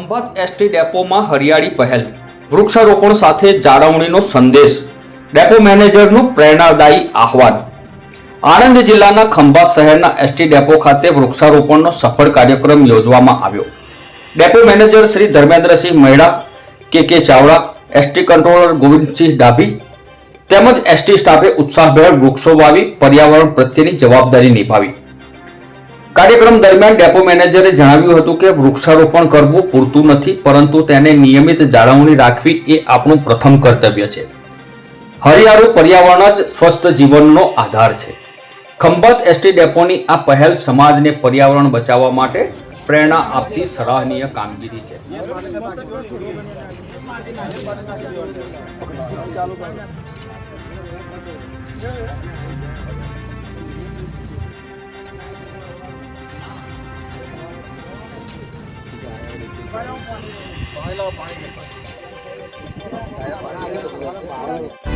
Khambhat ST ડેપોમાં હરિયાળી પહેલ, વૃક્ષારોપણ સાથે જાળવણીનો સંદેશ, ડેપો મેનેજરનું પ્રેરણાદાયી આહવાન। આણંદ જિલ્લાના ખંભાત શહેરના એસટી ડેપો ખાતે વૃક્ષારોપણનો સફળ કાર્યક્રમ યોજવામાં આવ્યો। ડેપો મેનેજર શ્રી ધર્મેન્દ્રસિંહ મહેડા, કે ચાવડા, એસટી કંટ્રોલર ગોવિંદસિંહ ડાભી તેમજ એસટી સ્ટાફે ઉત્સાહભેર વૃક્ષો વાવી પર્યાવરણ પ્રત્યેની જવાબદારી નિભાવી। કાર્યક્રમ દરમિયાન ડેપો મેનેજરે જણાવ્યું હતું કે વૃક્ષારોપણ કરવું પૂરતું નથી, પરંતુ તેને નિયમિત જાળવણી રાખવી એ આપણું પ્રથમ કર્તવ્ય છે। હરિયાળું પર્યાવરણ જ સ્વસ્થ જીવનનો આધાર છે। ખંભાત એસટી ડેપોની આ પહેલ સમાજને પર્યાવરણ બચાવવા માટે પ્રેરણા આપતી સરાહનીય કામગીરી છે। પાણી